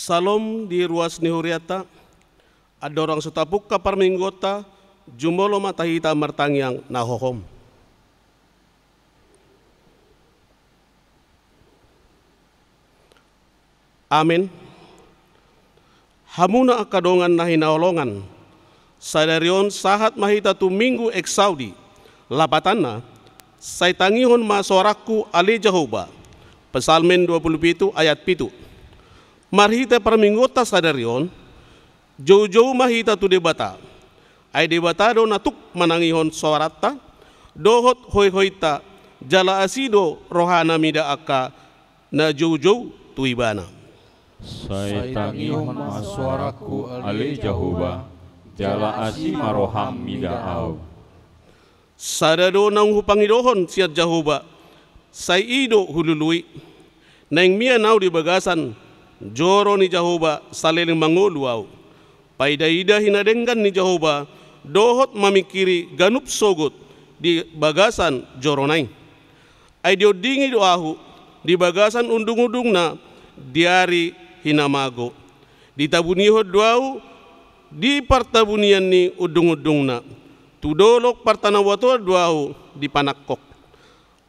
Salom di ruas nihuriata, ada orang setapuk kapar minggota, jumolo matahita martangyang nahohom. Amin. Hamuna akadongan na hinaolongan, sadarion sahat mahita tu minggu eksaudi, lapatanna, say tangihon masorakku ali Jehovah, Pesalmen 27 ayat 7. Marhita perminggota sadarion, jauh-jauh mahita tu debata, ay debata do natuk manangihon soarata, dohot hoi-hoita, jala asido rohana mida aka, na jauh-jauh tu ibana. Say tangihon masuaraku ali Jehovah, jala asi maroham midaau. Sadado nang hupangidohon siat Jehovah, say ido hulului, nang mia nau di bagasan, joro ni Jehovah saliling manguluau. Paidaida hinadenggan ni Jehovah, dohot mamikiri ganup sogot di bagasan joronai. Ay diodingi doahu di bagasan undung-undung na diari hinamago. Ditabuniho doau di partabunian ni udung-udung na. Tudolok partanawato doau di panakok.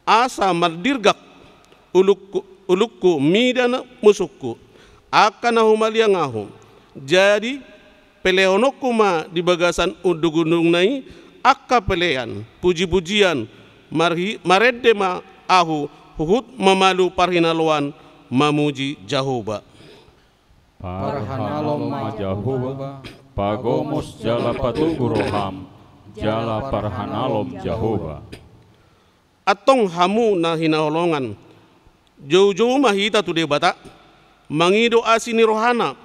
Asa mardirgak ulukku midana musukku. Akan aku maliang aku. Jadi peleonokku ma di bagasan undung-undung nai akka pelean puji-pujian marede ma aku huhut mamalu parhinaloan mamuji Jehovah. Parhanalom ma Jehovah, pagomos jala patuguroham, jala parhanalom Jehovah. Atong hamu na hinaholongan, jauh-jauh mahita tu debata, mangido asini rohana,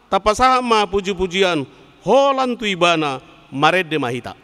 tapasaha ma puji-pujian, holan tu ibana, marede mahita.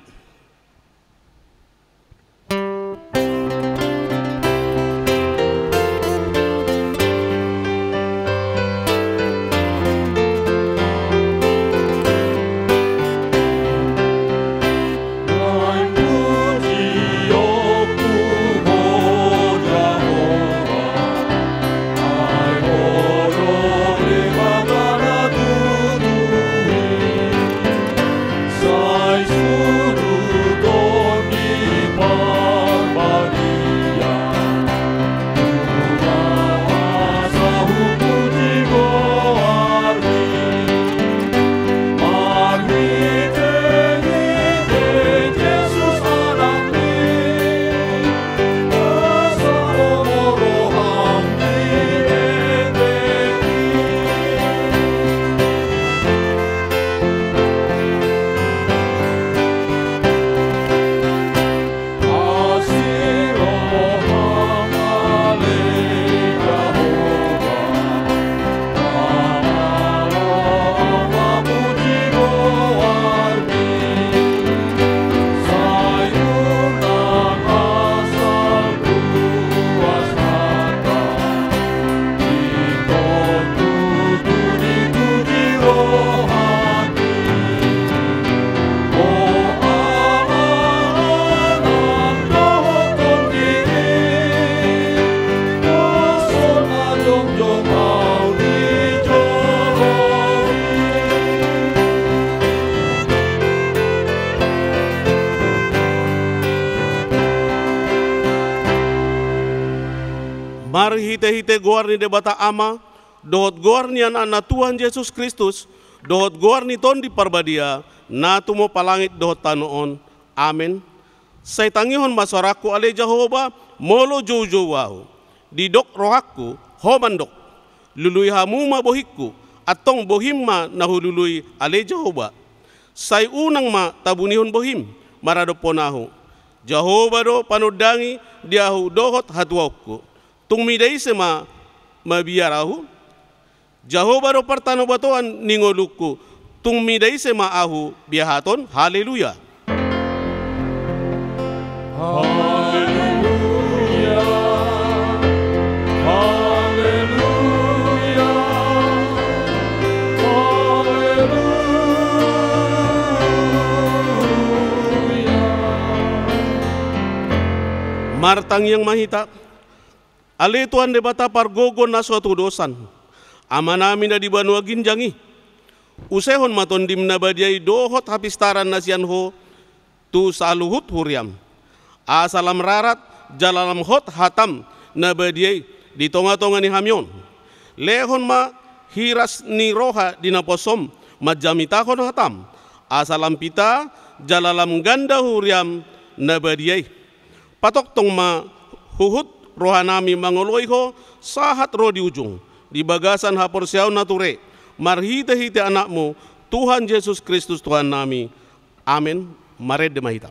Mari hite-hite goar ni debata ama, dohot goar ni anak Tuhan Yesus Kristus, dohot goar ni ton di parbadia, na tumo palangit dohot tanoon. Amin. Say tangihon masaraku ale Jehovah, molo jauh-jauh wahu. Didok rohakku, homandok. Lului hamu mabohikku, atong bohim ma nahulului ale Jehovah. Say unang ma tabunihon bohim, maradoponahu. Jehovah do panudangi diahu dohot hatuaku. Tung midai sema mabiarahu, Jehovah do partano batoan ningoluku, tung midai sema ahu biahaton, haleluya. Haleluya, haleluya, haleluya. Martang yang mahita, ali tuan debata pargogon na suatu dosan. Ama nami na di banua ginjangi. Usehon maton dim na badiay dohot hapistaran nasian ho tu saluhut huriam. Asalam rarat jalalam hot hatam na badiay di tonga-tonga ni hamyon. Lehon ma hiras ni roha di naposom majamitahon hatam. Asalam pita jalalam ganda huriam na badiay. Patok tong ma huhut rohanami mangoloy ho sahat ro di ujung. Di bagasan haporsiaw nature. Marhite-hite anakmu, Tuhan Yesus Kristus Tuhan nami. Amin. Mared de mahita.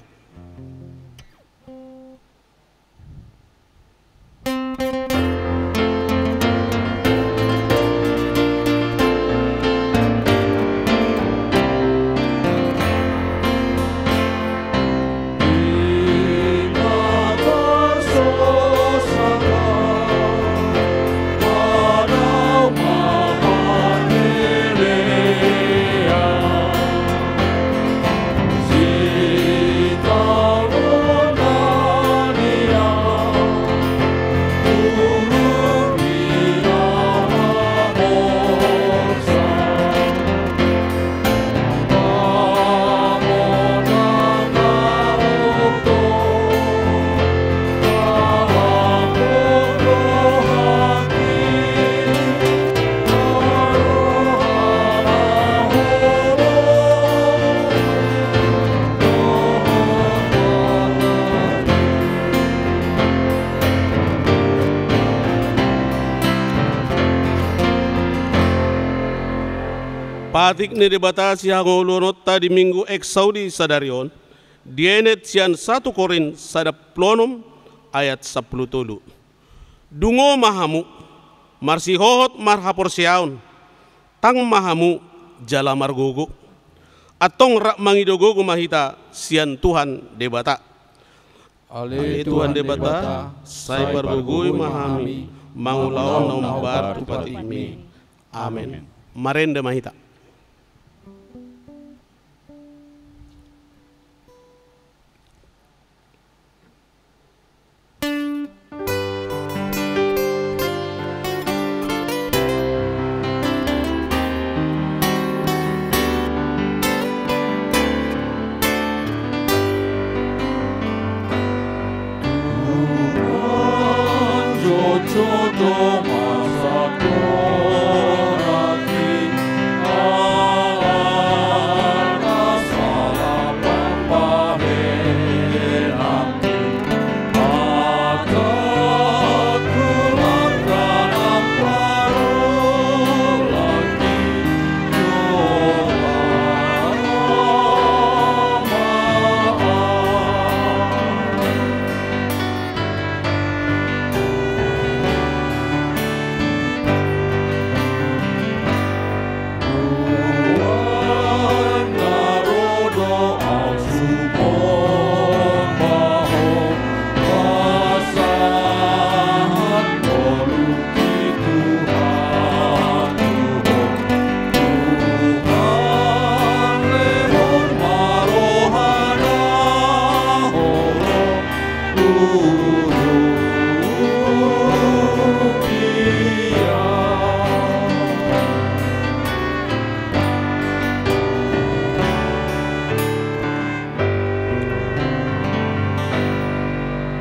Patik ni debatasi hangolonot tadi minggu eksaudi sadarion, dienet sian 1 Korin sadap plonom ayat 10 tolu. Dungo mahamu, marsi hohot marhapor siaun, tang mahamu jala margogo, atong rak mangidogogo mahita sian Tuhan debata. Ale Tuhan debata, sai bargogoi mahami, mangulaon naumbar tupat imi. Amin. Marende mahita.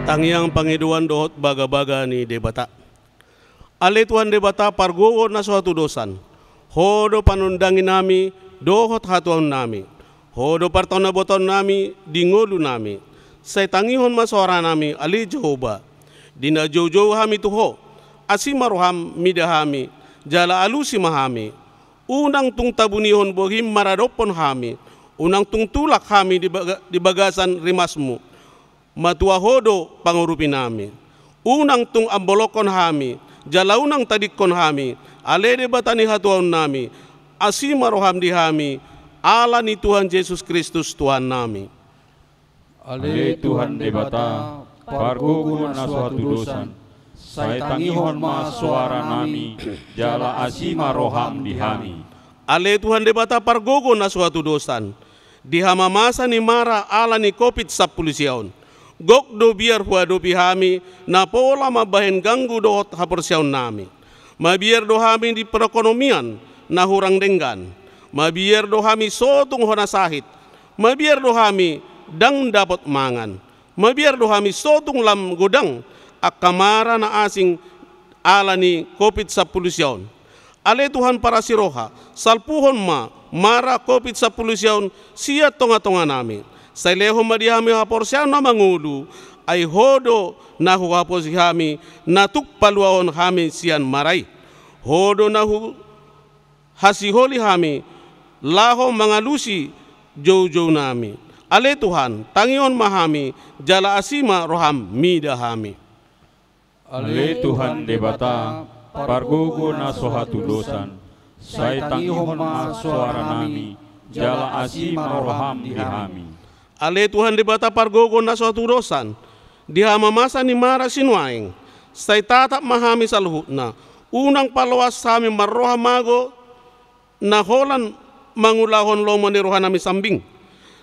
Tangyang pangiduan dohot baga-baga ni debata. Ale Tuhan debata pargogo na suatu dosan. Hodo panundangin nami dohot hatuan nami. Hodo parton na boton nami dingolu nami. Say tangihon masora nami ali Jehovah. Dina jojo hami tuho. Asimaroham midahami. Jala alusi mahami. Unang tung tabunihon bohim maradopon hami. Unang tung tulak hami di bagasan rimasmu. Matua hodo pangurupi nami. Unang tung ambolokon hami, jalaunang tadikon hami, alede batani hatuan nami, asimaroham di hami, ala ni Tuhan Yesus Kristus Tuhan nami. Ale Tuhan debata, pargogo na suatu dosan, say tangihon ma suara nami, jala asimaroham di hami. Ale Tuhan debata pargogo na suatu dosan, di hamamasa ni mara ala ni kopit sa pulisyaon. Gok do biar huado pihami na pola mabahen ganggu dohot haporsyaon nami. Mabiar do kami di perekonomian na hurang denggan. Mabiar do kami sotong hona sahit. Mabiar do kami dang dapat mangan. Mabiar do kami sotong lam godang akamara na asing alani COVID-19. Ale Tuhan para siroha, salpuhon mara COVID-19 siya tonga-tonga namin. Sa leho madihami haporsyan na mangulu, ay hodo na huhapos kami na tukpaluahon kami siyan maray. Hodo na hasiholi kami, laho mga lusi jow-jow nami. Ale Tuhan, tangion mahami, jala asima roham mida kami. Ale Tuhan debata, pargogo na sohatulosan, say tangihon ma suara nami, jala asima roham dihami. Ale Tuhan debata pargogo na sohatulosan, dihamamasa ni mara sinuaing, say tatap mahami sa luhut na, unang palawas sa amin marohamago, na holan mangulahon lomo ni rohan nami sambing,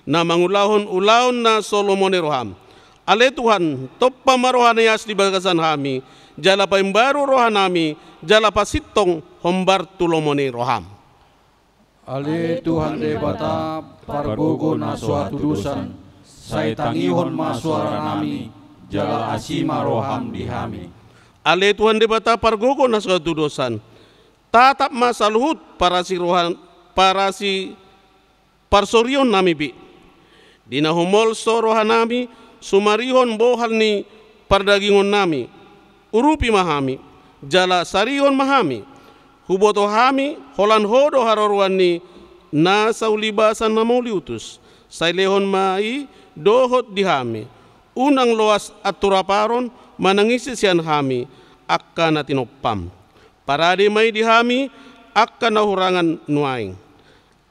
na mangulahon ulaon na solomo ni roham. Ale Tuhan, top pamarohan na yas di bagasan kami, jala pa imbaru rohan nami, jala pa sitong hombar tulomo ni roham. Ale Tuhan debata, pargogo na suatudusan, say tangihon ma suara nami, jala asima roham dihami. Ale Tuhan debata pargogo na suatudusan, tatap masaluhut para si rohan, para si parsorion nami bi. Dinahumol so rohan nami, sumarihon bohal ni pardagingon nami, urupi mahami, jala sarihon mahami, huboto hami, holan hodo haroruan ni nasa ulibasan na mauliutus, sailehon mai dohot dihami, unang loas at turaparon, manangisi siyan hami, akka na tinopam. Parade may dihami, akka na hurangan nuaing.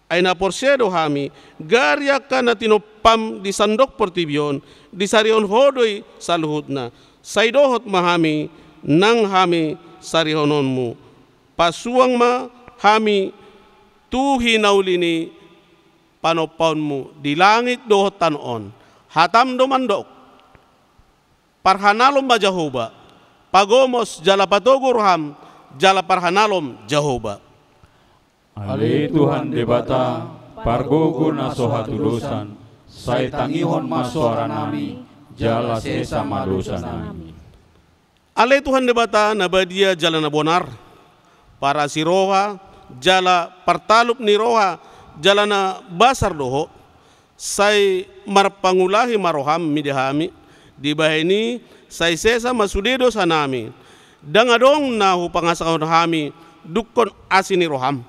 Ay naporsyedo hami, gari akka na tinopam di sandok portibyon, di sarion hodoy sa luhut na, saydohot mahami, nang hami sarihonon mo. Pasuang ma hami, tuhi naulini panopaon mo, di langit dohot tanon, hatam domandok, parhanalom ba Jehovah, pagomos jala patogo roham, jala parhanalom Jehovah. Ale Tuhan debata, pargogo na sohatulosan, say tangihon ma suara nami, jala sesa madosa nami. Ale Tuhan debata nabadia jala na bonar, para si roha, jala partalup ni roha, jala na basar doho, say marpangulahi maroham midahami, di bahini say sesa masudedo sa nami, dangadong na hupangasakon hami, dukon asini roham.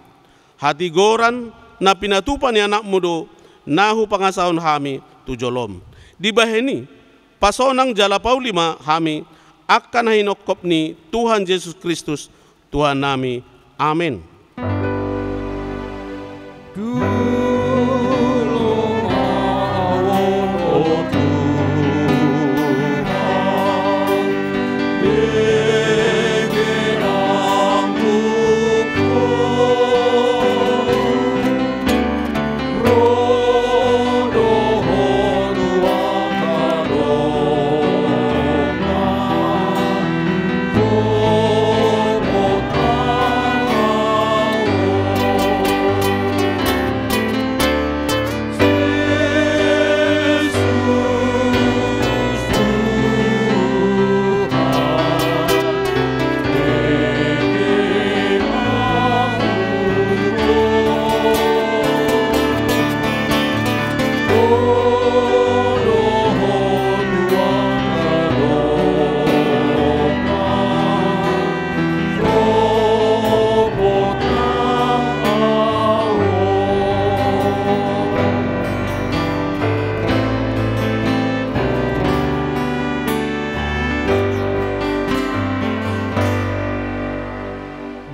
Hati goran na pinatupan ni anak mudo, na hupangasakon hami tujolom. Di bahini, pasonang jala paulima hami, akan hinokop ni Tuhan Yesus Kristus, Tuhan nami. Amin.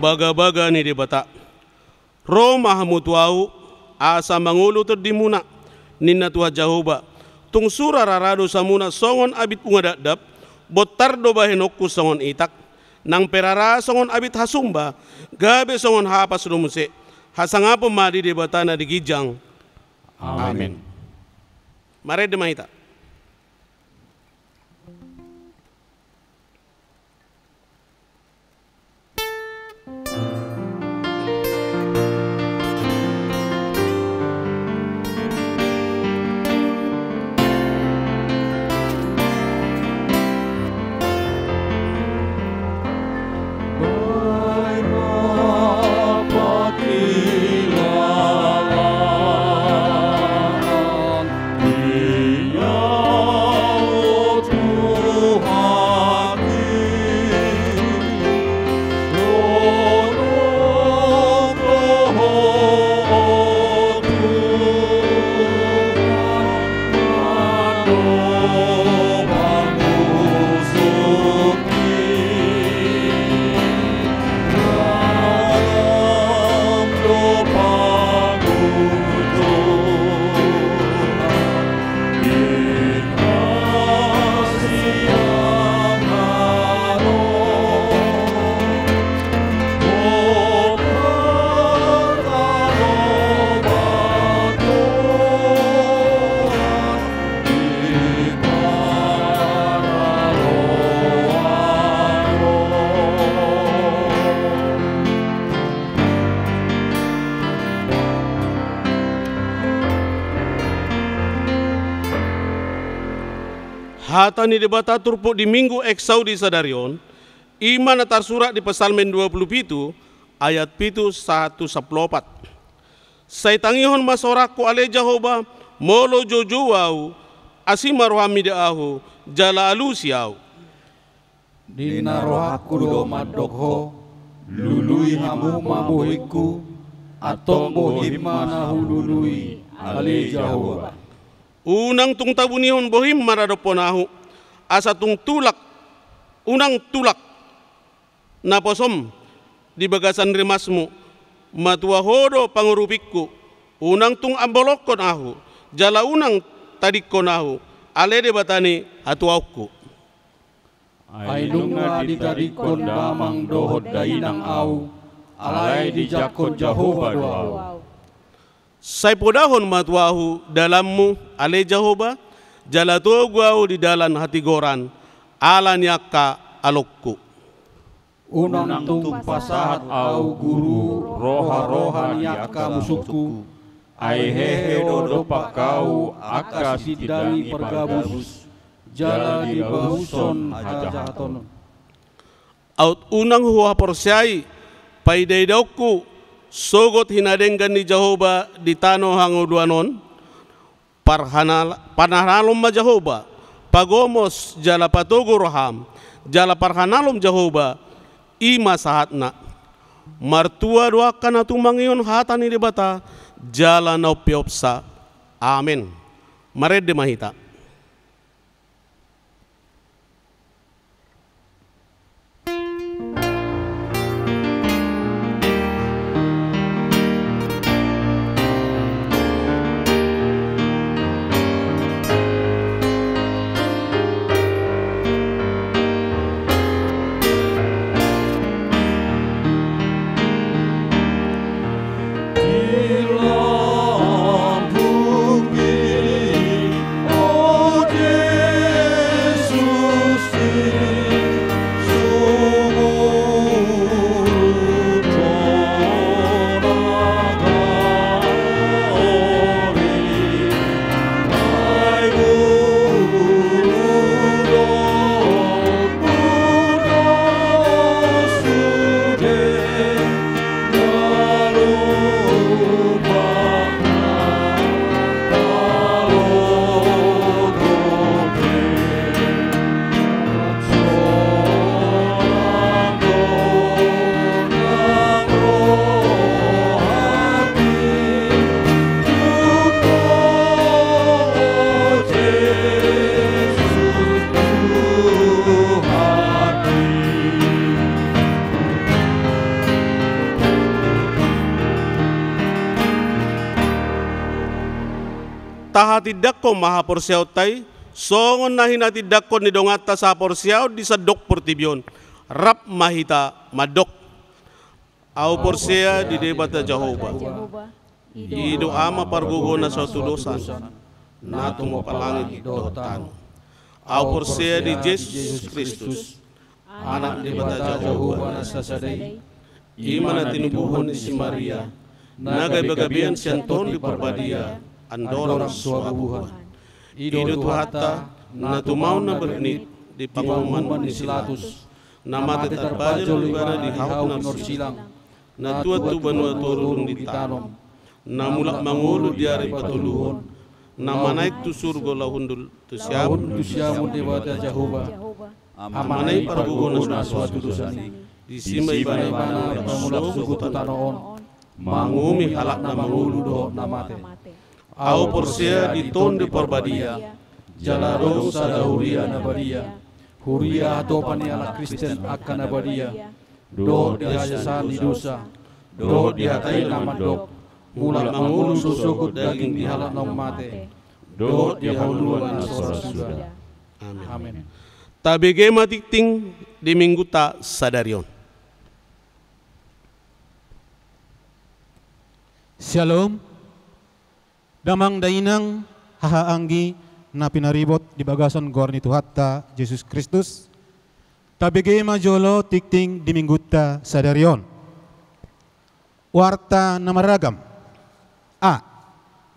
Baga-baga ni debata, Roma hamutuau, asa mangulo terdimuna, ninna Tuhan Jehovah, tung sura rarado samuna songon abit ungadadap, botardo bahenokku songon itak, nang perara songon abit hasumba, gabe songon hapas rumuse, hasangapo madi debata na digijang. Amin. Mare demahita. Hata ni debata turpo di minggu eksau di sadarion, iman atar surat di Psalmen 27 ayat 114. Sai tangihon masorakku ale Jehovah molo jojuau asima rohami ahu jala alusiau. Dina rohaku do madokho lului hamu mabuhiku atombo himana hulului ale Jehovah. Unang tung tabunihon bohim maradoponahu asa tung tulak unang tulak na posom di bagasan rimasmu matua hodo pangurupikku unang tung ambolokon ahu jala unang tadikon ahu ale de batani hatuauku. Ailunga di tadikon damang dohod dainang au alai di jakon Jehovah doau. Sai podahon matuahu dalammu ale Jehovah jala toguau di dalam hati goran ala nyaka alokku. Unang tung pasahat au guru roha-roha nyaka musuhku ai hehe dodo pakau aka sidani pergabus jala di bahuson hajahaton. Aut unang huwa porsiai paidaidauku sogot hinadenggan ni Jehovah di tano hanguduanon panaralom ma Jehovah pagomos jala patogo roham jala parhanalom Jehovah ima sahatna martua doakan atumangion hata ni debata jala naupiopsa. Amin. Mared de mahita. Tahatidak ko maha porsiaw tay, songon na hinatidak ko ni dongata sa porsiaw di sa dok portibyon, rap mahita madok. Au porsia di debata Jehovah, ido ama pargugo na sa tulusan, nato mo palangit dotan. Au porsia di Jesus Kristus, anak debata Jehovah na sasaday, ima na tinubuhon ni si Maria, nagay bagabian siyanton di parbadia, andorang suabuhan. Ido tuhata na tumaw na bernit di pangumuman ni Silatus na mati terbajo libara di hauk na silang na tuatu banua turun di tanom na mulak mangulu diari patuluhon na manaik tu surgo lahundul tu siamun debata Jehovah amanai pargugo na suatu dosani di simai bana pamulak suku tanoon mangumi halak na mangulu do na mate. Au porsia di ton di porbadia jala dosa da huria nabadia, huria hatopan ala Kristen akan nabadia, dohot dihajasan di dosa, dohot dihatai namadok, mula mangulu susukut daging dihalat nong mate, dohot dihauluan asora sudah. Amin. Tabege matikting di minggu ta sadarion. Shalom. Damang dainang hahaanggi na pinaribot di bagasan gorni Tuhatta Yesus Kristus. Tabege majolo tikting di minggu ta sadarion. Warta na maragam. A.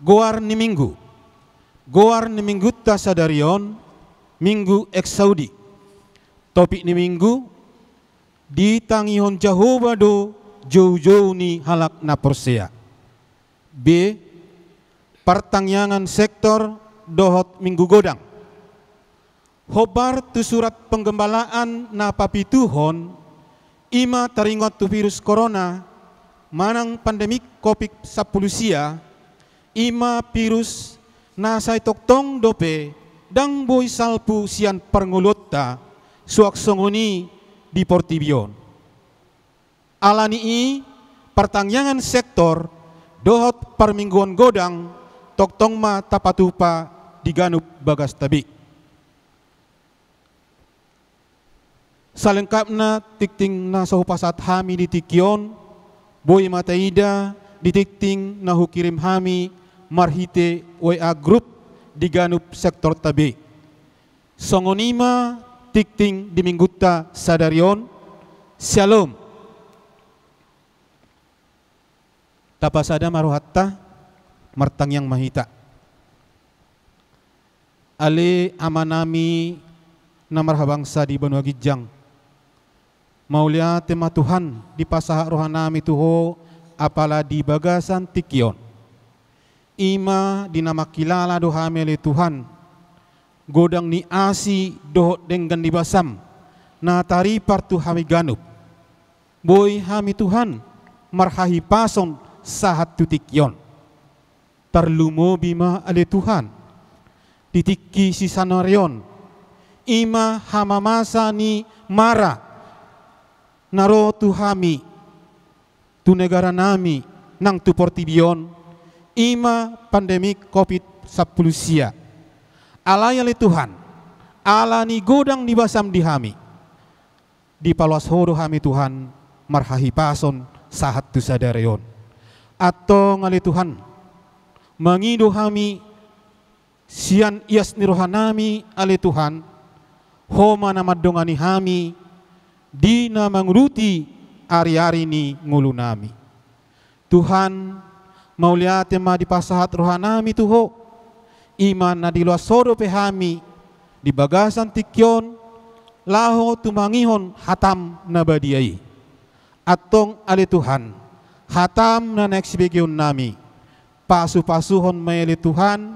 Goar ni minggu. Goar ni minggu ta sadarion. Minggu eksaudi. Topik ni minggu. Ditangihon Jehovah do jauh-jauh ni halak na persea. B. Pertangyangan sektor dohot minggu godang. Hobar tu surat penggembalaan na papituhon ima taringot tu virus corona manang pandemik COVID-19 ima virus na say toktong dope dang boy salpu sian perngulutta suak songoni di Portibion. Alani pertangyangan sektor dohot permingguan godang toktong ma tapatupa di ganup bagas tabi. Salengkapna tikting na sahupasat hami di tikyon, boy mataida di tikting na hukirim hami marhite WA group di ganup sektor tabi. Songonima tikting di mingguta sadarion. Shalom. Tapasada maruhatta martang yang mahita. Ali amanami na marhabangsa di Banua Gijang. Maulia tema Tuhan di pasaha rohanami tuho apala di bagasan tikyon. Ima dinama kilala dohame le Tuhan. Godang ni asi dohot denggan di basam. Na tari partu hami ganup. Boy hami Tuhan marhahi pason sahat tutikyon. Tarlumo bima ale Tuhan. Titiki si sanarion. Ima hamamasa ni mara. Naro tu hami. Tu negara nami. Nang tu Portibion. Ima pandemik COVID-19. Alay ale Tuhan. Ala ni godang ni basam di hami. Di paluas hodo hami Tuhan. Marhahi pason sahat tu sadarion. Atau ngali Tuhan mangido hami sian ias ni rohanami ale Tuhan homa na madongani hami di na manguruti ari-ari ni ngulu nami. Tuhan mauliate ma di pasahat rohanami tuho iman na di luas sodo pe hami di bagasan tikyon laho tumangihon hatam na badiai. Atong ale Tuhan hatam na naksibigyon nami. Pasu-pasuhon may Tuhan.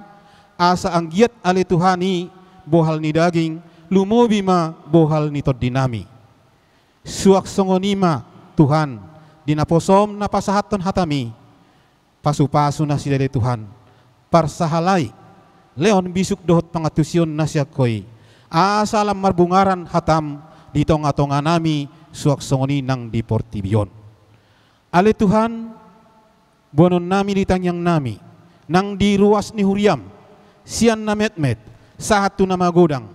Asa ang giat ali Tuhani. Bohal ni daging. Lumobi ma bohal ni tod dinami. Suak songonima Tuhan. Dinaposom na pasahaton hatami. Pasu-pasu na sila li Tuhan. Parsahalay. Leon bisuk dohot pangatusyon na siya koy. Asa alam marbungaran hatam. Ditong atonga nami. Suak songoni nang di Portibion. Ale Tuhan, bonon nami ditangyang nami, nang di ruas ni Huriam, sian na metmet, sahat tu na magodang,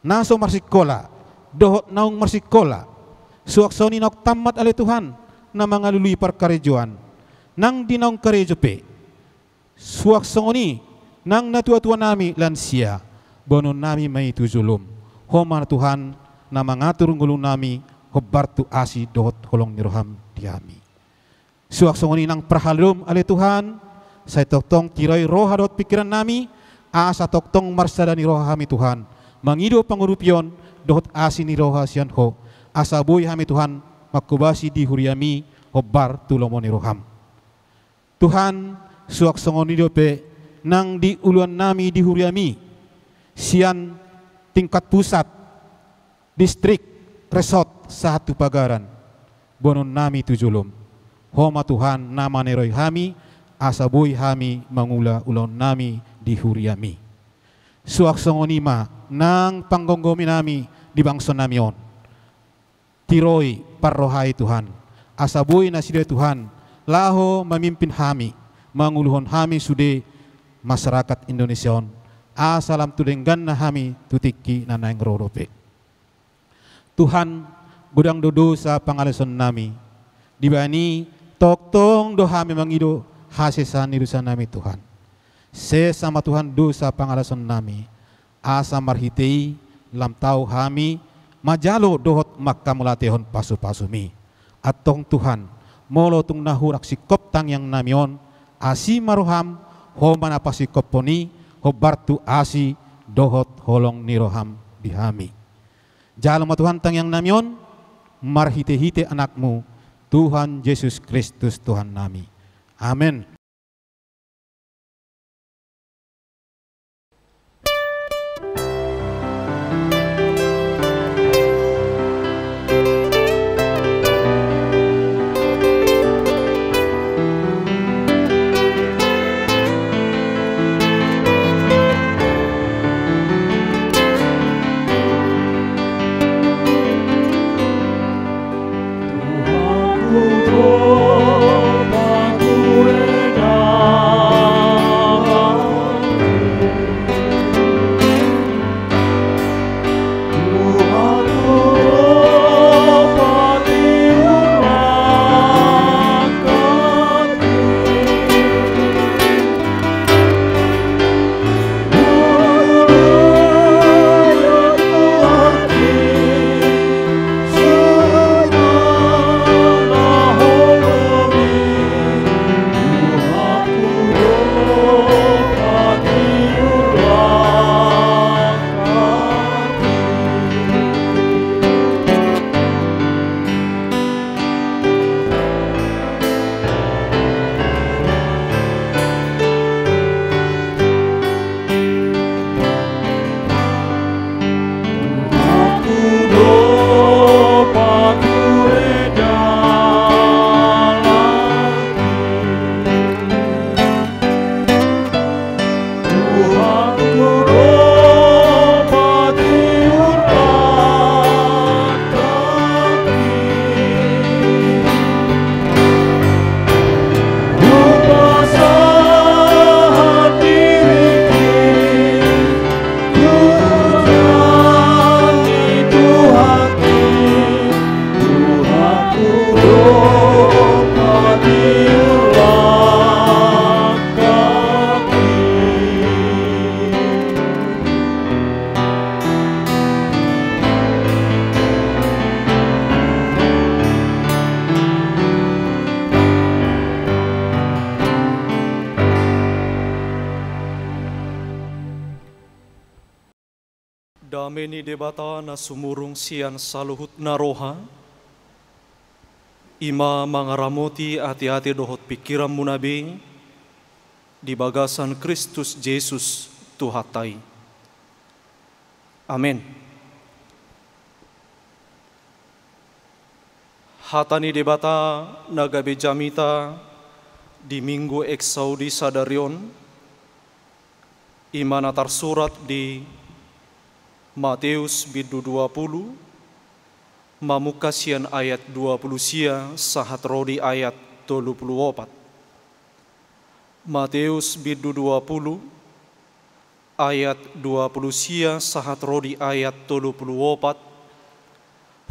naso marsikola, dohot naung marsikola, suaksoni nok tamat ale Tuhan, na mga luluy parkarejuan, nang di naung karejope, suaksoni, nang natua-tua nami lansia, bonon nami may tujulum, homa Tuhan, na mangatur ngulong nami, hobartu asi dohot holong niroham diami. Suaksongoni nang prahalum ale Tuhan, say toktong tiroy roha dot pikiran nami, asa toktong marsada ni roha hami Tuhan, mangido pangurupyon dohot asi ni roha siyan ho, asa boy hami Tuhan, makubasi di huriami, hobar tulomo ni roham. Tuhan, suaksongoni dope, nang di uluan nami di huriami, siyan tingkat pusat, distrik, resort, satu pagaran, bonon nami tujulum. Homa Tuhan nama neroy hami, asaboy hami mangula ulon nami di huriami. suaksongonima nang panggonggomi nami di bangsa namion. Tiroi parrohai Tuhan, asabui nasida Tuhan, laho memimpin kami, manguluhon kami sude masyarakat Indonesia. Asalam tudenggan na kami tutiki nanang rorope. Tuhan gudang dodo sa pangalason nami, dibani toktong dohami mangido hasesan irusan nami Tuhan. Sesama Tuhan dosa pangalason nami, asa marhitei lam tau kami majalo dohot makkamulatehon pasu-pasumi. Atong Tuhan molo tung nahurak sikop tang yang namion asi maroham ho manapasikop poni ho bartu asi dohot holong niroham dihami. Jalo Tuhan tang yang namion marhite-hite anakmu Tuhan Yesus Kristus Tuhan nami. Amin. Dameni debata na sumurung sian saluhut naroha, ima mangaramoti hati-hati dohot pikiran munabi, di bagasan Kristus Yesus Tuhatai. Amin. Hatani debata nagabe jamita di minggu eksaudi sadarion, imana tersurat di Matius bidu 20, mamukasian ayat 20 sia sahat rodi ayat 24. Matius bidu 20, ayat 20 sia sahat rodi ayat 24,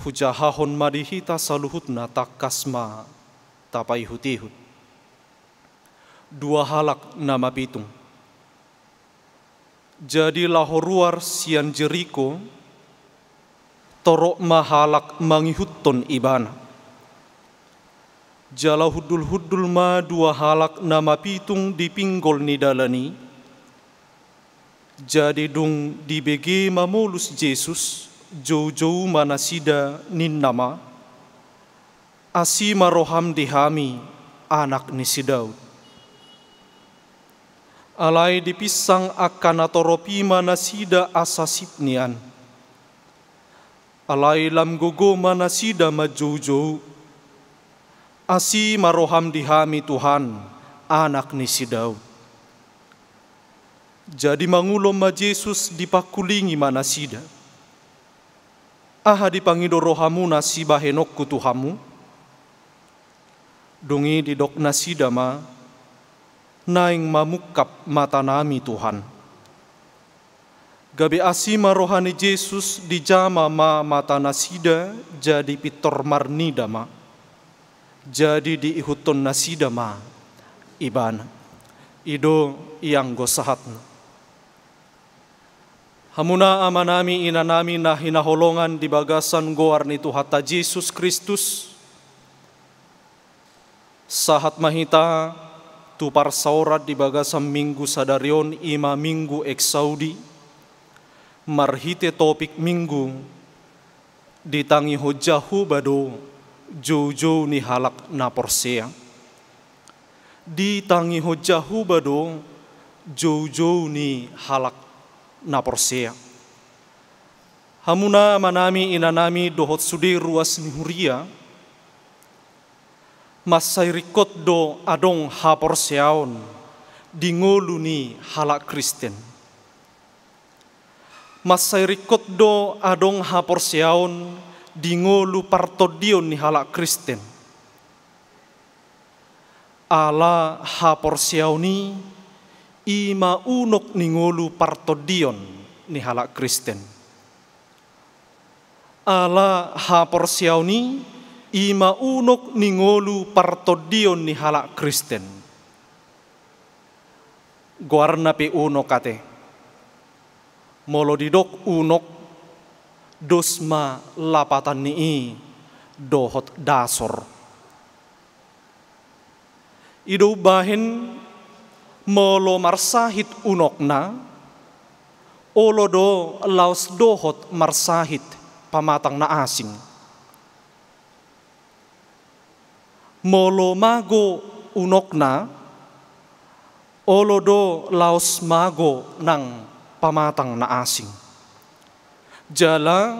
hujahahon madihita saluhutna takasma tapai hutihut. Dua halak nama pitung. Jadi lahoruar sian Jeriko, torok mahalak mangihutton ibana. Jala hudul-hudul ma dua halak nama pitung dipinggol ni dalani. Jadi dung dibege mamulus Yesus, jauh-jauh manasida nin nama. Asi maroham dihami anak ni si Daud. Alai dipisang akan atoropi manasida asasipnian. Alai lam gogo manasida majujo. Asi maroham dihami Tuhan, anak ni si Daud. Jadi mangulom ma Jesus dipakulingi mana sida. Aha dipangido rohamu nasi bahenok kutuhamu. Dongi didok nasida ma naing mamukap mata nami Tuhan. Gabi asima rohani Jesus dijama ma mata nasida jadi pitor marnida ma. Jadi diihuton nasida ma ibana. Ido yang gosahatna. Hamuna amanami inanami na hinaholongan di bagasan goar ni Tuhata Jesus Kristus. Sahat mahita tu parsaurat di bagasan minggu sadarion ima minggu eksaudi. Marhite topik minggu ditangi hojahu bado jojo ni halak na porsea. Ditangi hojahu bado jojo ni halak na porsea. Hamuna manami inanami dohot sudi ruas ni huria. Masay rikot do adong ha porseaon dingolu ni halak Kristen. Masay rikot do adong ha porseaon dingolu partodion ni halak Kristen. Ala ha porseaoni ima unok ningolu partodion ni halak Kristen. Ala ha porseaoni ima unok ningolu partodion ni halak Kristen. Guarna pe unok kate. Molo didok unok dosma lapatan ni dohot dasor. Ido bahen molo marsahit unokna olo do laos dohot marsahit pamatang na asing. Molo mago unokna olo do laos mago nang pamatang na asing. Jala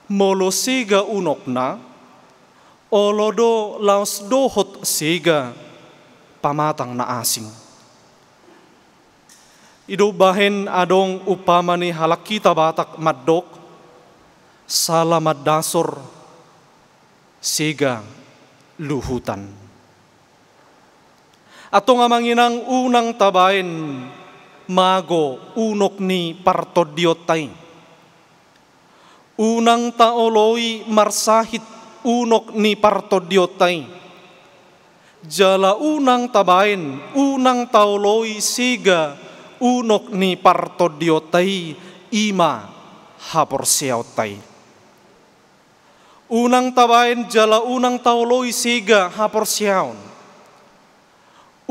molo sega unokna olo do laos dohot sega pamatang na asing. Ido bahen adong upama ni halak kita batak maddok salamat dasor sega luhutan. Ato nga manginang unang tabain mago unok ni partodiotay. Unang taoloy marsahit unok ni partodiotay. Jala unang tabain unang taoloy siga unok ni partodiotay ima haporseautay. Unang tabain jala unang taoloy siga haporseaon.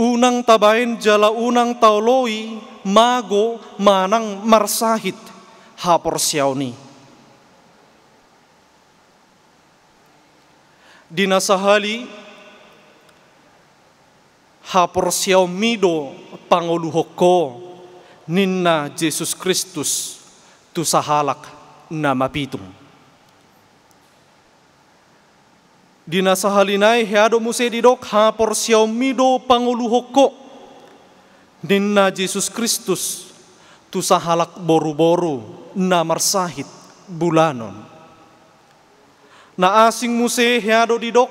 Unang tabain jala unang taoloy mago manang marsahit haporseaoni. Dinasahali haporseaumido panguluhoko ninna Jesus Kristus tu sahalak na mapitung. Dinasahalinay heado muse didok ha porsiaumido panguluhoko ninna Jesus Kristus tu sahalak boru-boru na marsahit bulanon. Na asing muse heado didok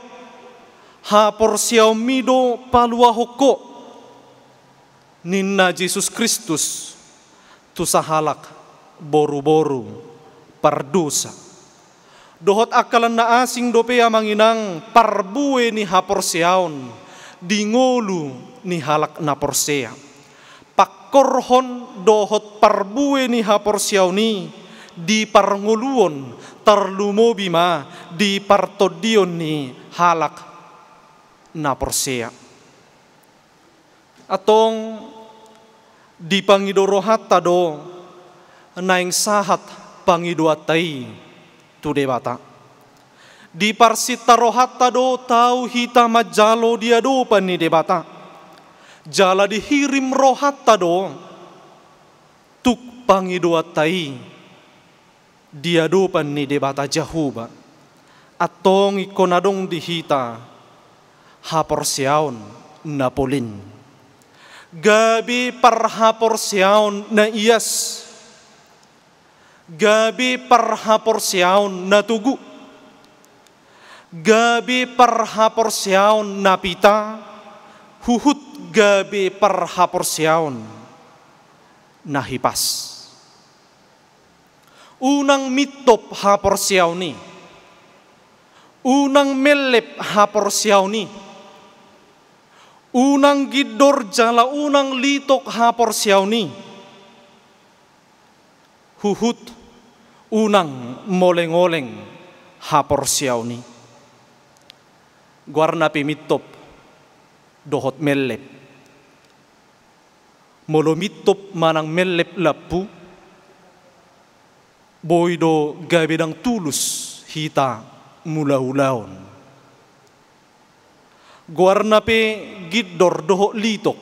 ha porsiaumido paluahoko ninna Jesus Kristus tu sahalak boru-boru pardusa. Dohot akalan na asing dope manginang parbue ni haporseaon dingolu ni halak na porsea. Pakkorhon dohot parbue ni haporseaoni di parnguluon tarlumobima di partodion ni halak na porsea. Atong di pangidorohat tado naing sahat pangiduatay tu debata. Di parsita rohat tado tau hita majalo dia do pani debata. Jala dihirim rohat tado tuk pangiduatai dia do pani debata jahuba. Atong ikonadong dihita haporseaon napolin. gabi parhaporsiaon na iyas, gabi parhaporsiaon na tugu, gabi parhaporsiaon na pita, huhut gabi parhaporsiaon na hipas. Unang mitop haporsiaw ni, unang melep haporsiaw ni, unang gidor jala unang litok haporsiaw ni, huhut unang moleng-oleng haporsiaw ni. Guarna pimitop dohot melep, molomitop manang melep lapu, boydo gabidang tulus hita mula-ulaon. Guarna pe giddor doho litok,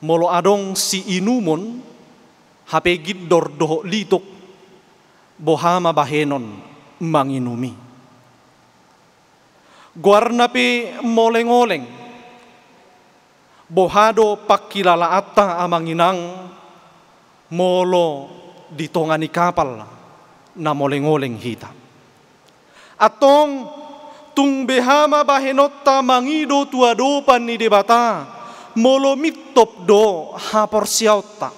molo adong si inumon hape giddor doho litok, bohama bahenon manginumi. Guarna pe moleng-oleng, bohado pakilala atta amanginang, molo ditongani kapal na moleng-oleng hita. Atong tung behama bahenotta mangido tuadopan ni debata, molo mitop do haporsiauta.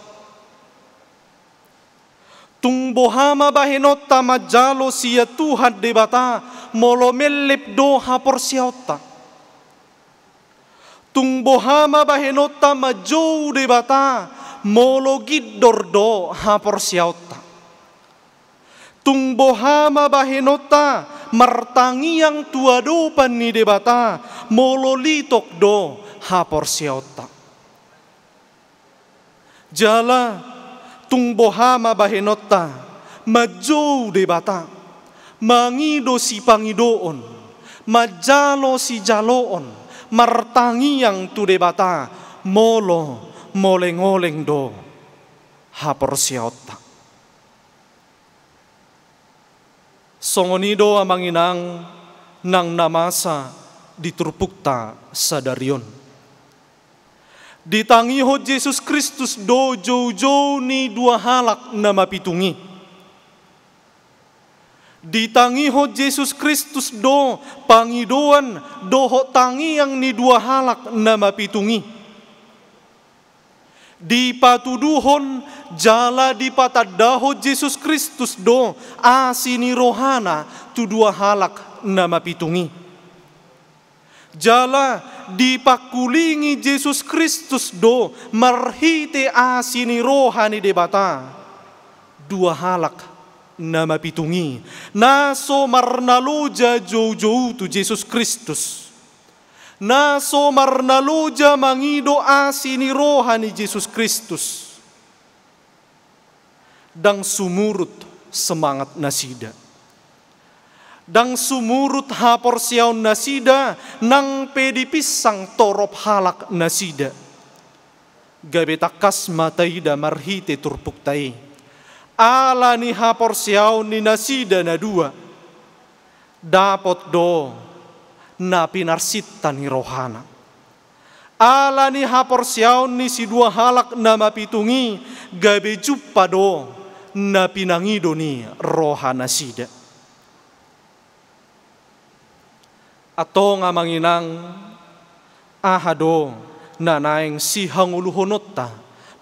Tung bohama bahenotta majalo sia Tuhan debata, molo melep do haporsiauta. Tung bohama bahenotta majou debata, molo giddor do haporsiauta. Tung bohama bahenota martangiang tuadopan ni debata, molo litok do haporsiauta. Jala tung bohama bahenota majou debata, mangido si pangidoon, majalo si jaloon, martangiang tu debata, molo moleng-oleng do haporsiauta. Songonido amanginang nang namasa diturpukta sadarion. Ditangiho Jesus Kristus do jow-jow ni dua halak na mapitungi. Ditangiho Jesus Kristus do pangidoan doho tangiang ni dua halak na mapitungi. Di patuduhon jala di patadaho Jesus Kristus do asini rohana tu dua halak na mapitungi. Jala di pakulingi Jesus Kristus do marhite asini rohani debata dua halak na mapitungi. Naso marnaloja jow-jow tu Jesus Kristus. Naso marnaloja mangido asini rohani Jesus Kristus. Dang sumurut semangat nasida. Dang sumurut haporsiaun nasida, nang pedipisang torop halak nasida. Gabetakas mataida marhite turpuktai. Ala ni haporsiaun ni nasida na dua. Dapot do na pinarsita ni rohana. Ala ni haporsiaun ni si dua halak na mapitungi, gabe jupa do na pinangido ni rohana sida. Ato nga manginang ahado na naeng si hanguluhonotta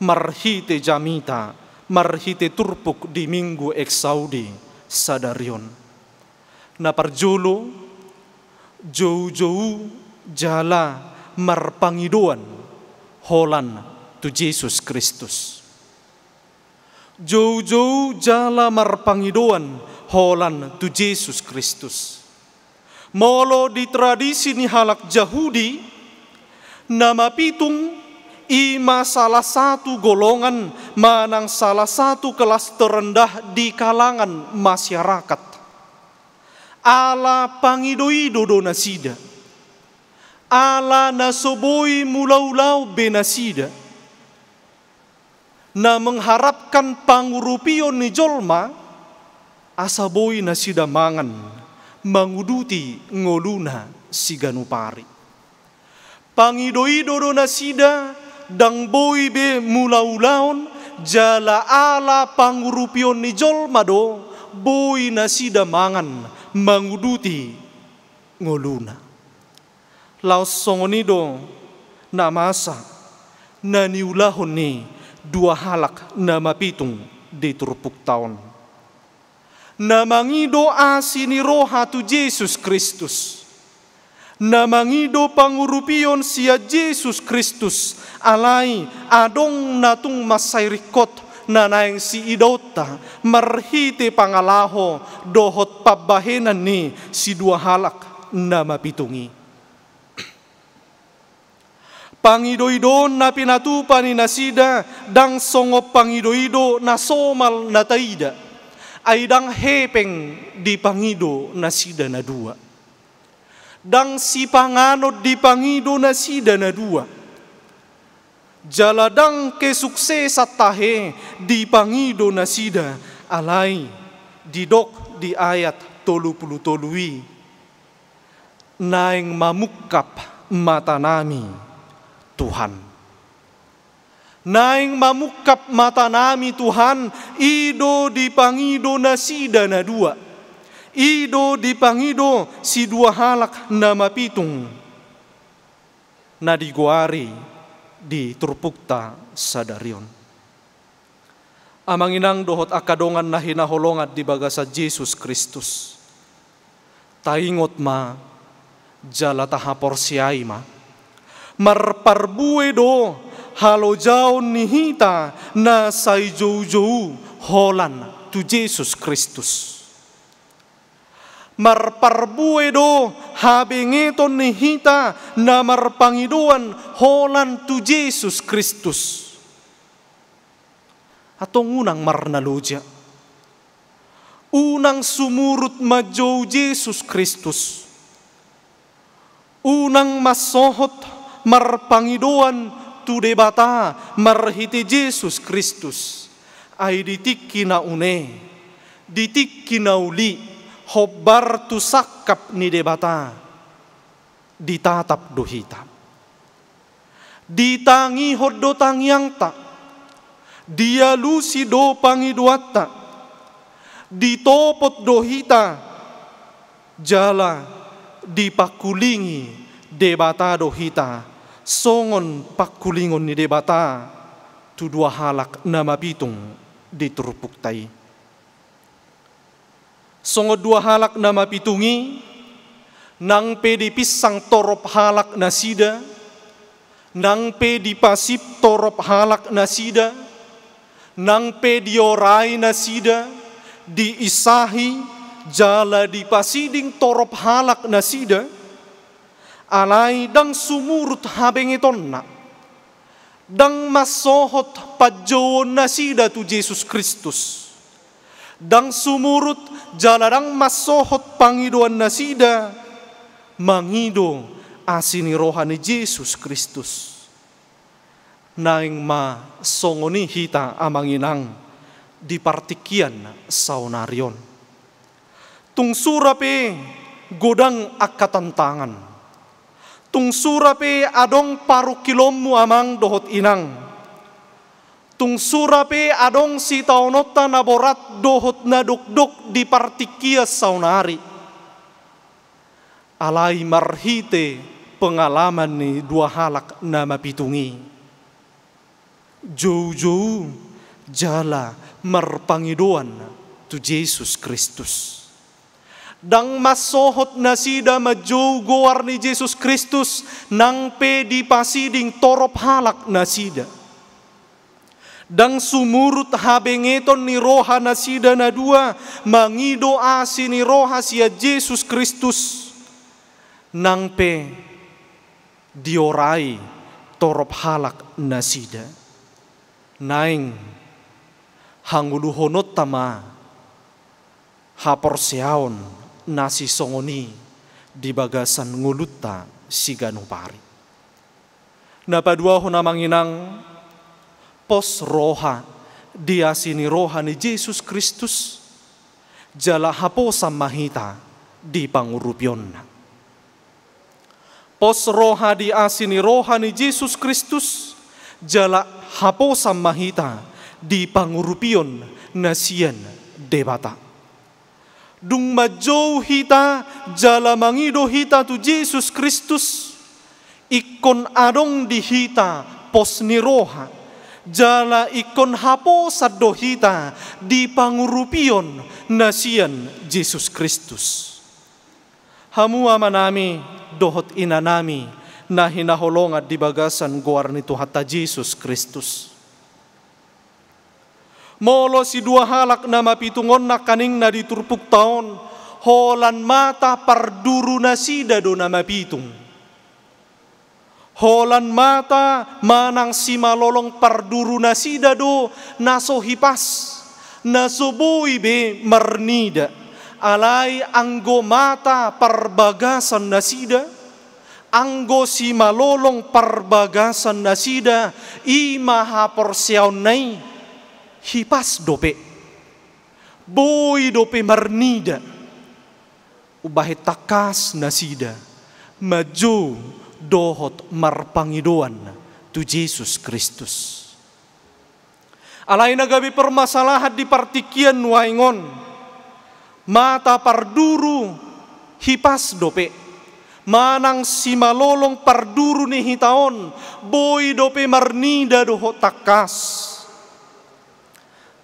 marhite jamita, marhite turpuk di minggu eksaudi sadarion. Na parjulo jow-jow jala marpangiduan holan tu Jesus Kristus. Jow-jow jala marpangiduan holan tu Jesus Kristus. Molo di tradisi ni halak Yahudi, nama pitung ima salah satu golongan manang salah satu kelas terendah di kalangan masyarakat. Ala pangido-ido do nasida. Ala nasoboi mulau-lau benasida. Na mengharapkan pangurupion ni jolma, asaboi nasida mangan, manguduti ngoluna si ganupari. Pangido-ido do nasida dang boy be mula-ulaon jala ala pangurupion ni jolma do boy nasida mangan manguduti ngoluna. Laos songonido na masa na niulahon ni dua halak na mapitung di turpuk taon. Na mangido asini roha tu Jesus Kristus. Na mangido pangurupion siya Jesus Kristus alay adong natung masayrikot na naeng si idota marhite pangalaho dohot pabahenan ni si dua halak na mapitungi. Pangido-ido na pinatupa ni nasida dang songop pangido-ido na somal na taida ay dang hepeng di pangido nasida na dua. Dang si panganod di pangido nasida na dua. Jaladang kesuksesat tahe di pangido nasida alay didok di ayat 33 naeng mamukap mata nami Tuhan. Naeng mamukap mata nami Tuhan ido di pangido nasida na dua. Ido di pangido si dua halak na mapitung na diguari di turpukta sadarion. Amanginang dohot akadongan na hinaholongat di bagasa Jesus Kristus. Taingot ma jala tahapor siyay ma. Marparbue do halo jaon ni hita na say jou holan tu Jesus Kristus. Marparbue do habengeton ni hita na marpangiduan holan tu Jesus Kristus. Atong unang marnaloja. Unang sumurut majo Jesus Kristus. Unang masohot marpangiduan tu debata marhiti Jesus Kristus. Ay ditik na une, ditik na uli. Hobbar tu sakap ni debata ditatap do hita. Ditangi hoddo tangyang ta. Dia lusi do pangiduata. Ditopot do hita. Jala dipakulingi debata do hita. Songon pakulingon ni debata tu dua halak na mapitung di turpuk tai. Songo dua halak na mapitungi, nang pedi pisang torop halak nasida, nang pedi pasip torop halak nasida, nang pedi orai nasida, diisahi jala di pasiding torop halak nasida, alay dang sumurut habengiton na, dang masohot padjowon nasida tu Jesus Kristus. Dang sumurut jalarang masohot pangiduan nasida mangido asini rohani Jesus Kristus. Naing ma songoni hita amanginang dipartikian saunarion. Tung surape godang akatantangan. Tung surape adong parukilommu amang dohot inang. Tung surape adong si taonota na borat dohot na dukduk di partikia saunari. Alay marhite pengalaman ni dua halak na mapitungi. Jou jala marpangiduan tu Jesus Kristus. Dang masohot nasida majou goar ni Jesus Kristus nang pedi pasiding torop halak nasida. Dang sumurut habengeton ni roha nasida na dua mangido asi ni roha siya Jesus Kristus nang pe diorai torop halak nasida naing hanguluhonot tama hapor seaon nasi songoni di bagasan ngulutta si ganupari napadua ho namanginang pos roha dia sini roha ni Jesus Kristus jala haposa mahita di pangurupion. pos roha di asini rohani Yesus Kristus, jala haposam mahita di pangurupion nasian debata. Dung majou hita jala mangido hita tu Yesus Kristus, ikon adong di hita pos ni roha, jala ikon haposad do hita di pangurupion nasian Yesus Kristus. Hamu amanami dohot inanami na hinaholongat di bagasan guar ni Tuhan Yesus Kristus. Molo si dua halak na mapitungon na kaning na diturpuk taon, holan mata parduru na sida do na mapitung. Holan mata manang si malolong parduru na sida do naso hipas, naso bui be marnida, alay anggo mata parbagasan na sida, anggo si malolong parbagasan na sida, imaha porsyaw nay, hipas dope, boy dope marnida, ubahit takas nasida, maju dohot marpangidoan tu Yesus Kristus. Alay na gabi permasalahan di partikian waingon, mata parduru hipas dope, manang si malolong parduru ni hitaon, boy dope marnida dohot takas.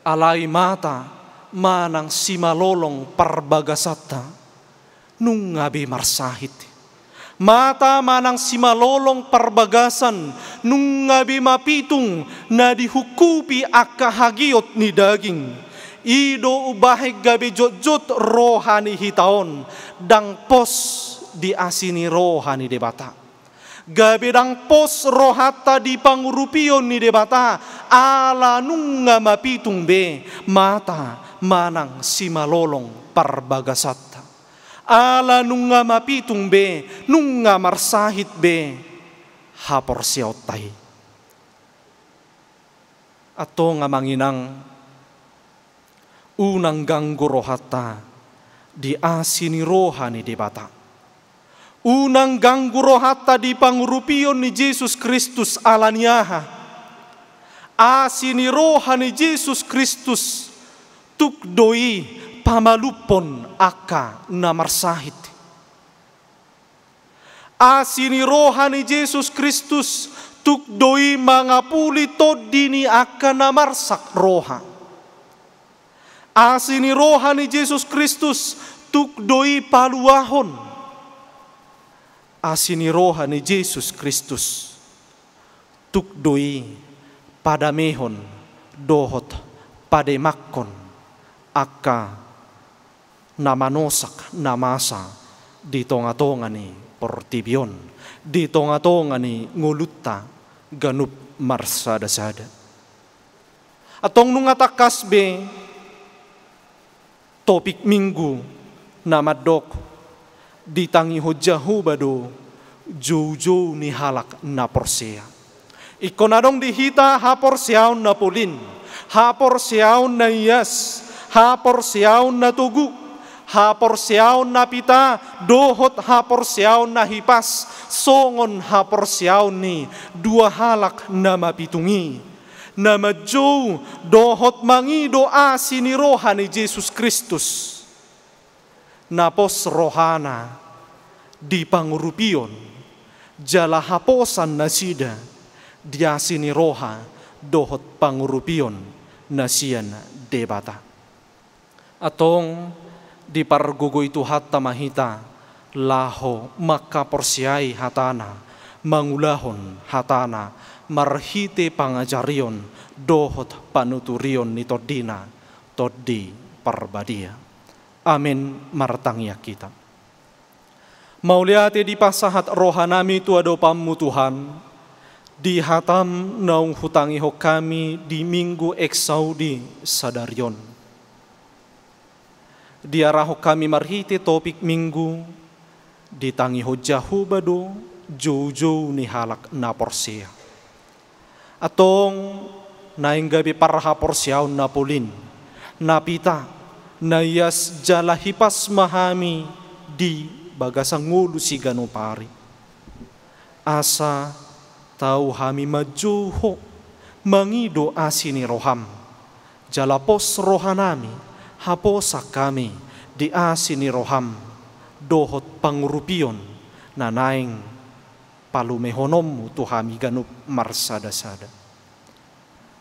Alay mata manang si malolong parbagasata nung ngabi marsahit. Mata manang si malolong parbagasan nung ngabi mapitung na dihukupi akahagiot ni daging. Ido ubahig gabi jot-jot rohani hitaon dang pos di asini rohani debata. Gabi dang pos rohata di pangurupion ni debata, ala nunga mapitung be mata manang si malolong parbagasata. Ala nunga mapitung be nunga marsahit be hapor siotay. Ato nga manginang unang ganggu rohata di asini rohani debata. Unang ganggu rohata di pangurupion ni Yesus Kristus alaniaha. Asini roha ni Yesus Kristus tuk doi pamalupon aka namarsahit. Asini roha ni Yesus Kristus tuk doi mangapuli todini aka namarsak roha. Asini roha ni Yesus Kristus tuk doi paluahon. Asini roha ni Yesus Kristus tuk doi padamehon dohot pademakon aka namanosak namasa di tonga-tonga ni portibion, di tonga-tonga ni ngulutta ganup marsada-sada. Atong nungatakas be topik minggu namadok ditangi hojahu bado jojo ni halak na porsea. Ikon adong dihita hapor siaun na pulin, hapor siaun na iyas, hapor siaun na tugu, hapor siaun na pita, dohot hapor siaun na hipas, songon hapor siaun ni dua halak na mapitungi, na majo dohot mangido asini roha ni Yesus Kristus. Napos rohana di pangurupion jala haposan nasida diasini roha dohot pangurupion nasian debata. Atong di pargogo itu hatta mahita laho maka porsiai hatana mangulahon hatana marhite pangajarion dohot panuturion ni todina toddi parbadia. Amin martangya kita. Mauliate di pasahat rohanami tu ado pammu Tuhan, di hatam naung hutangi ho kami di minggu eksaudi sadarion. Di araho kami marhite topik minggu, di tangi ho jahu bado jojo ni halak na porsea. Atong naing gabi parha porsiaun na pulin, napita, nayas jala hipas mahami di bagasang ngulu si ganupari. asa tahu hami majuho mangido asini roham, jalapos rohanami haposa kami di asini roham, dohot pangurupion nanaing palumehonom tuhami ganup marsada-sada.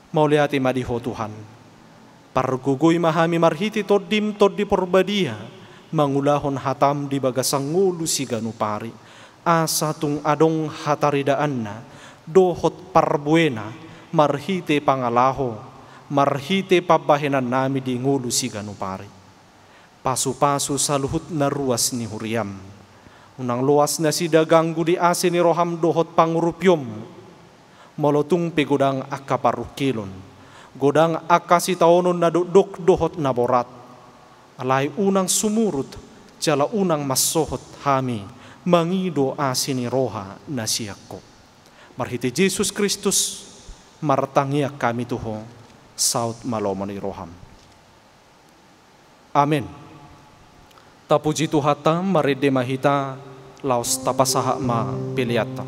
Mauliati madiho Tuhan, pargugoy mahami marhiti toddim toddi porbadia, mangulahon hatam di bagasang ngulu si ganupari, asa tung adong hataridaan na, dohot parbuena, marhite pangalaho, marhite pabahenan nami di ngulu si ganupari. Pasu-pasu saluhut na ruas ni huriam, unang luas na si daganggu di asin ni roham dohot pangurupyom, molotung pegodang akaparukilon, godang akasitaonon na duduk dohot na borat, alay unang sumurut, jala unang masohot hami, mangido asini roha na siyako. Marhiti Jesus Kristus, martangiak kami tuho, saut malomoni roham. Amin. Tapuji Tuhata maride mahita, laos tapasaha ma piliata.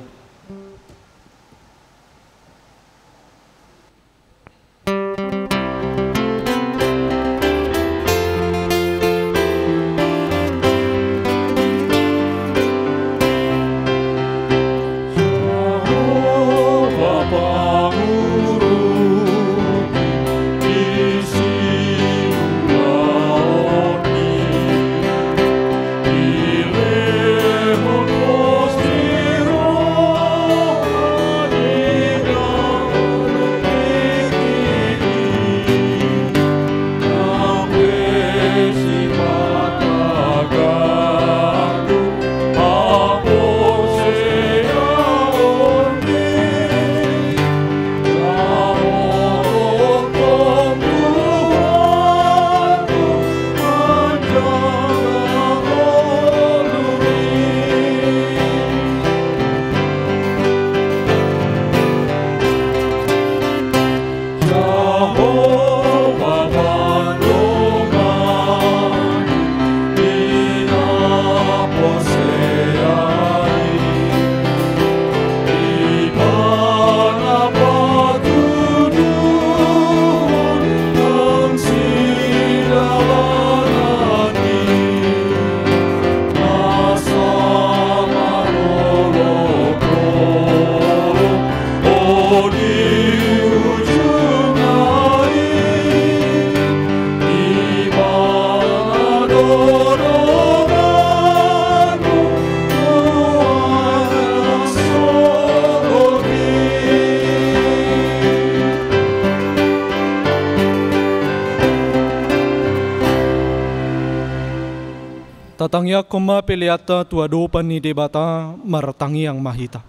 Tatangya koma peliata tuadopan ni debata martangi yang mahita.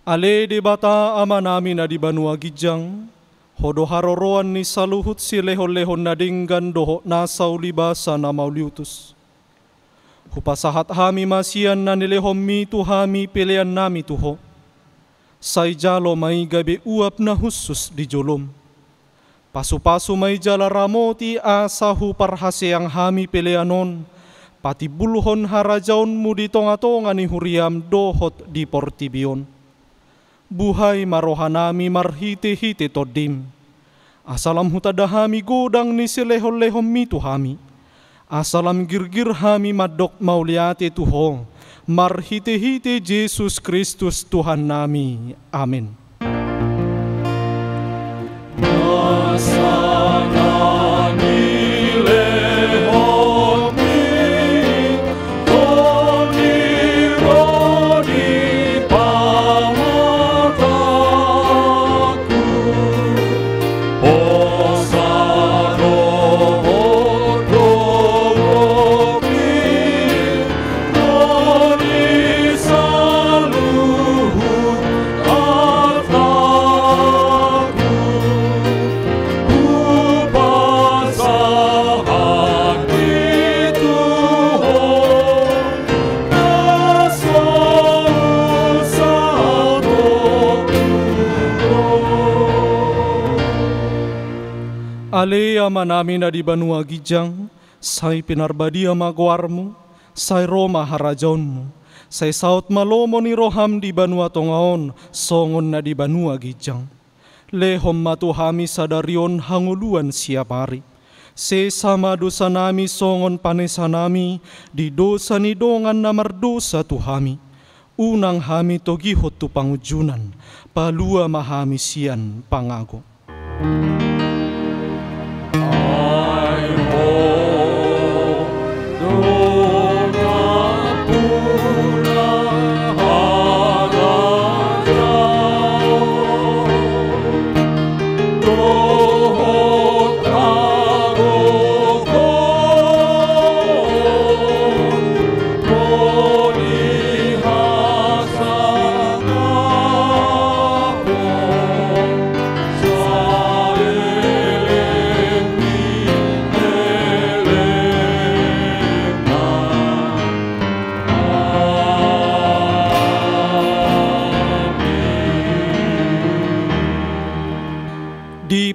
Ale debata ama nami na di Banua Gijang, hodo haroroan ni saluhut si lehon-lehon na dinggan doho nasaw libasa na mauliutus. Hupasahat hami masian na nilehom mi tu hami pilihan nami tuho. Say jalo may gabi uap na husus di julom. Pasu-pasu may jala ramoti asahu parhase ang hami pilihanon. Pati buluhon harajaon mu di tonga-tonga ni huriam dohot di portibion. Buhay marohanami marhite-hite todim. Asalam hutadahami godang ni silehon-lehon mitu hami. Asalam girgir hami madok mauliate tuho. Marhite-hite Jesus Kristus Tuhan nami. Amin. Ale ama namin na di Banua Gijang, say pinarbadia magwarmo, say Roma harajaon mo, Saya saut malomo ni roham di banua tongaon, songon na di banua gijang. Lehom matuhami sadarion hanguluan siap hari. Se sama dosa nami songon panesa nami, di dosa ni dongan namar dosa tuhami. Unang hami togihot tu pangujunan, palua mahami sian pangago.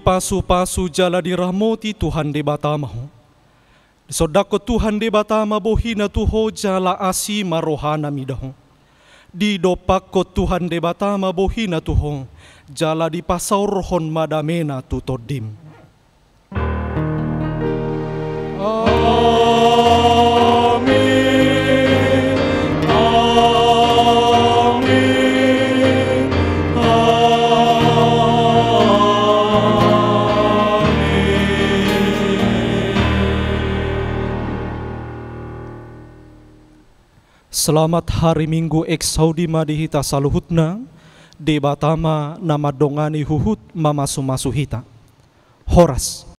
Pasu-pasu jala dirahmoti Tuhan de batamaho. Sodako Tuhan de batama bohina tuho jala asima rohana midaho. Di dopak ko Tuhan de batama bohina tuho jala di pasau rohon madamena tutodim. Selamat hari Minggu eksaudi madihita saluhutna, de batama nama dongani huhut mamasu-masuhita. Horas.